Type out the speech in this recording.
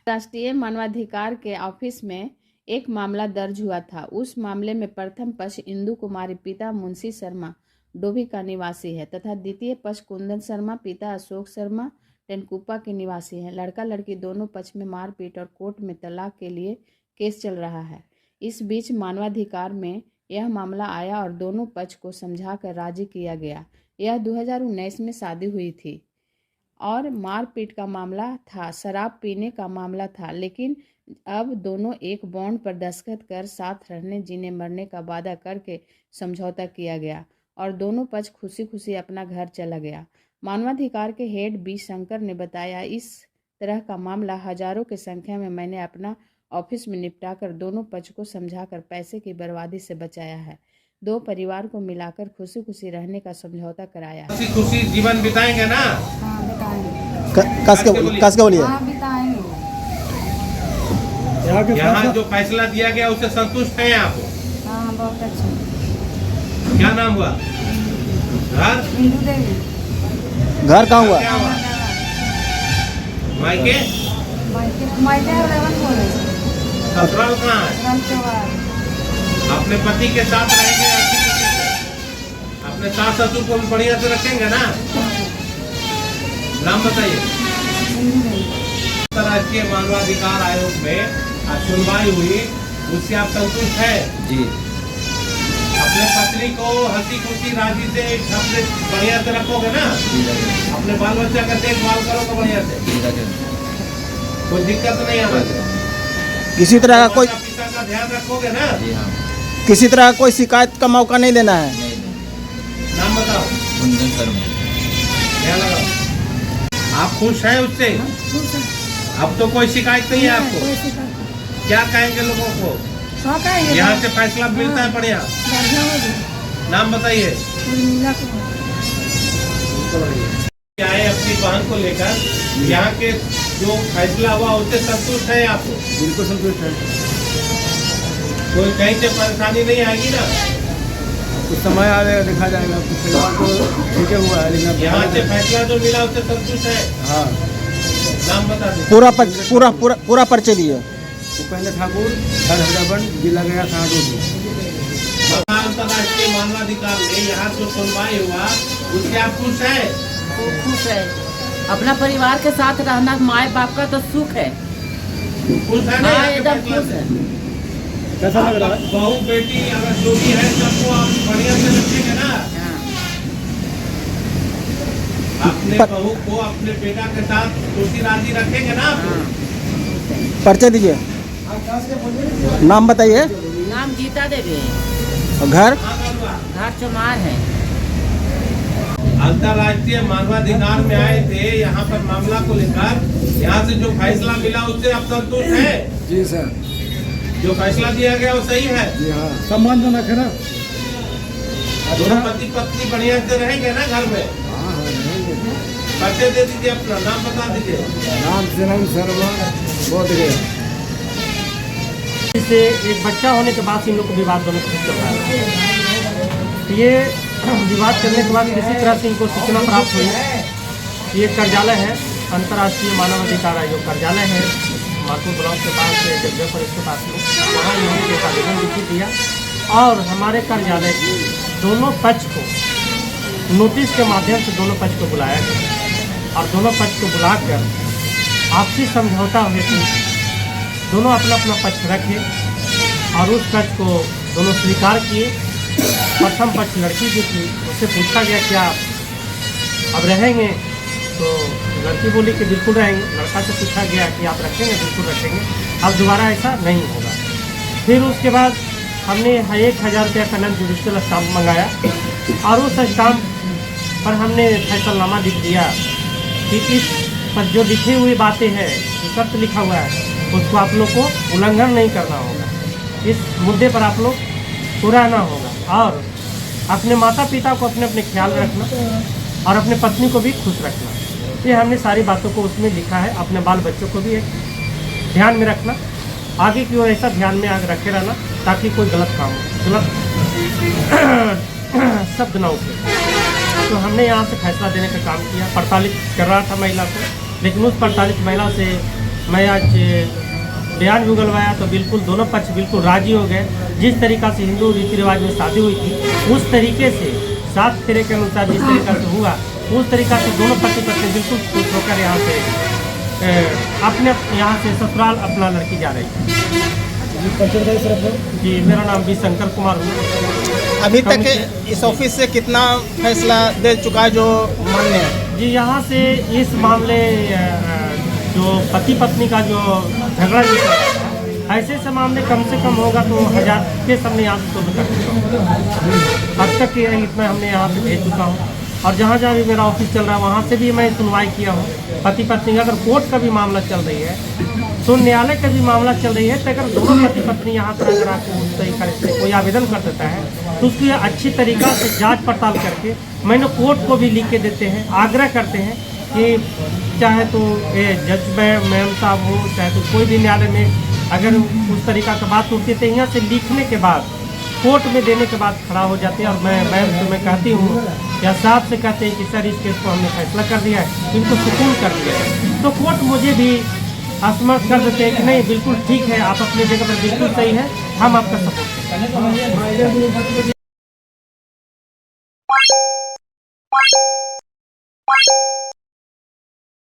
राष्ट्रीय मानवाधिकार के ऑफिस में एक मामला दर्ज हुआ था। उस मामले में प्रथम पक्ष इंदु कुमारी पिता मुंशी शर्मा डोभी का निवासी है तथा द्वितीय पक्ष कुंदन शर्मा पिता अशोक शर्मा टेनकुप्पा के निवासी हैं। लड़का लड़की दोनों पक्ष में मारपीट और कोर्ट में तलाक के लिए केस चल रहा है। इस बीच मानवाधिकार में यह मामला आया और दोनों पक्ष को समझाकर राजी किया गया। यह 2019 में शादी हुई थी और मारपीट का मामला था, शराब पीने का मामला था, लेकिन अब दोनों एक बॉन्ड पर दस्तखत कर साथ रहने जीने मरने का वादा करके समझौता किया गया और दोनों पक्ष खुशी खुशी अपना घर चला गया। मानवाधिकार के हेड बी शंकर ने बताया, इस तरह का मामला हजारों की संख्या में मैंने अपना ऑफिस में निपटाकर दोनों पक्ष को समझाकर पैसे की बर्बादी से बचाया है। दो परिवार को मिलाकर खुशी खुशी रहने का समझौता कराया। खुशी खुशी जीवन बिताएंगे ना? हाँ बिताएंगे। कस के बोलिए? हाँ बिताएंगे। यहाँ जो फैसला दिया गया उससे संतुष्ट हैं आप? हाँ बहुत अच्छा। क्या नाम हुआ? घर? इंदु देवी। घर कहाँ हुआ? मायके? मायके रेवन बोले। ससुराल कहाँ है? रंचवार। अपने पति के साथ रहेंगे, अपने सास ससुर को भी बढ़िया से रखेंगे ना? नाम बताइए। अंतर्राष्ट्रीय मानवाधिकार आयोग में सुनवाई हुई, उससे आप संतुष्ट है? जी। अपने पत्नी को हंसी खुशी राजी से अपने बढ़िया से रखोगे ना? अपने बाल बच्चा का देखभाल करोगे बढ़िया से? कोई दिक्कत नहीं आना? किसी तरह का कोई पिता का ध्यान रखोगे ना? किसी तरह का कोई शिकायत का मौका नहीं देना है। नाम बताओ। कुंदन शर्मा। क्या लगा? आप खुश हैं उससे? अब तो कोई शिकायत नहीं है आपको? क्या कहेंगे लोगों को? यहाँ से फैसला मिलता है बढ़िया? नाम बताइए। आए अपनी बहन को लेकर, यहाँ के जो फैसला हुआ उससे संतुष्ट है आप? बिल्कुल संतुष्ट है। कोई कहीं से परेशानी नहीं आएगी ना? कुछ समय आएगा, देखा जाएगा। कुछ परिवार को ठीक हुआ है, लेकिन यहाँ से फैसला जो मिला उससे संतुष्ट है? हाँ। नाम बता दो। पूरा परिचय दिए। उपेंद्र ठाकुर, घर हैदराबाद, जिला गया सांडोली। अंतर्राष्ट्रीय मानवाधिकार में यहाँ जो सुनवाई हुआ उससे आप खुश है? खुश है। अपना परिवार के साथ रहना माए बाप का तो सुख है। खुश है ना? एकदम खुश है। कैसा लग रहा है? बहू बेटी अगर जो भी है सबको आप बढ़िया से रखेंगे ना? अपने बहू को अपने बेटा के साथ खुशी राजी रखेंगे ना? परिचय दीजिए। नाम बताइए। नाम गीता देवी। और घर? घर चमार है। अंतर्राष्ट्रीय मानवाधिकार में आए थे यहाँ पर मामला को लेकर, यहाँ से जो फैसला मिला उससे आप संतुष्ट है? जी सर। जो फैसला दिया गया वो सही है? जी हाँ। सम्मानजनक है ना? दोनों पति पत्नी बढ़िया से रहेंगे ना घर में? हाँ रहेंगे। परिचय दे दीजिए, अपना नाम बता दीजिए। नाम सिनम शर्मा, बोध गया। से एक बच्चा होने के बाद इन लोग को विवाद होने की चल रहा है। ये विवाद करने के बाद किसी तरह से इनको सूचना प्राप्त हुई। ये कार्यालय है, अंतर्राष्ट्रीय मानवाधिकार आयोग कार्यालय है, मारपुर ब्लॉक के पास से जगदलपुर इसके पास में, वहाँ इन्होंने एक आवेदन लिखित दिया और हमारे कार्यालय दोनों पक्ष को नोटिस के माध्यम से दोनों पक्ष को बुलाया गया और दोनों पक्ष को बुलाकर आपसी समझौता हुए थे। दोनों अपना अपना पक्ष रखे और उस पक्ष को दोनों स्वीकार किए। प्रथम पक्ष लड़की जो थी उससे पूछा गया क्या अब रहेंगे, तो लड़की बोली कि बिल्कुल रहेंगे। लड़का से पूछा गया कि आप रखेंगे? बिल्कुल रखेंगे, अब दोबारा ऐसा नहीं होगा। फिर उसके बाद हमने 1000 रुपया का नन जुडिशियल स्टाम्प मंगाया और उस स्टाम्प पर हमने फैसलनामा लिख दिया कि इस पर जो लिखी हुई बातें हैं, जो शर्त लिखा हुआ है, उसको आप लोग को उल्लंघन नहीं करना होगा। इस मुद्दे पर आप लोग पूरा ना होगा और अपने माता पिता को अपने अपने ख्याल रखना और अपने पत्नी को भी खुश रखना। ये हमने सारी बातों को उसमें लिखा है। अपने बाल बच्चों को भी एक ध्यान में रखना, आगे की ओर ऐसा ध्यान में आगे रखे रहना ताकि कोई गलत काम हो, गलत शब्द ना उठे। तो हमने यहाँ से फैसला देने का काम किया। 48 कर रहा था महिला को, लेकिन उस 48 महिला से मैं आज बयान भी उगलवाया तो बिल्कुल दोनों पक्ष बिल्कुल राजी हो गए। जिस तरीक़ा से हिंदू रीति रिवाज में शादी हुई थी उस तरीके से 7 फेरे के अनुसार जिस तरीक़ा से हुआ उस तरीक़ा से दोनों पति पत्नी बिल्कुल खुश होकर यहाँ से अपने यहाँ से ससुराल अपना लड़की जा रही है। जी, मेरा नाम भी शंकर कुमार हूँ। अभी तक इस ऑफिस से कितना फैसला दे चुका है जो मान्य है? जी, यहाँ से इस मामले जो पति पत्नी का जो झगड़ा निकला है, ऐसे से मामले कम से कम होगा तो 1000 केस हमने यहाँ से सोल्व कर चुका हूँ। अब तक ये इतना हमने यहाँ से भेज चुका हूँ और जहाँ जहाँ भी मेरा ऑफिस चल रहा है वहाँ से भी मैं सुनवाई किया हूँ। पति पत्नी का अगर कोर्ट का भी मामला चल रही है तो न्यायालय का भी मामला चल रही है तो अगर दोनों पति पत्नी यहाँ पर अगर आपको उस तरीके से कोई आवेदन कर देता है तो उसकी अच्छी तरीक़ा से जांच पड़ताल करके मैंने कोर्ट को भी लिख के देते हैं, आग्रह करते हैं कि चाहे तो जज मैम साहब हो चाहे तो कोई भी न्यायालय में अगर उस तरीक़ा का बात उठती है तो यहाँ से लिखने के बाद कोर्ट में देने के बाद खड़ा हो जाते हैं। और मैं मैम से मैं कहती हूँ या साहब से कहते हैं कि सर इस केस को हमने फैसला कर दिया है, इनको सुकून कर दिया है, तो कोर्ट मुझे भी असमर्थ कर देते हैं कि नहीं बिल्कुल ठीक है, आप अपनी जगह पर बिल्कुल सही है, हम आपका सपोर्ट करें।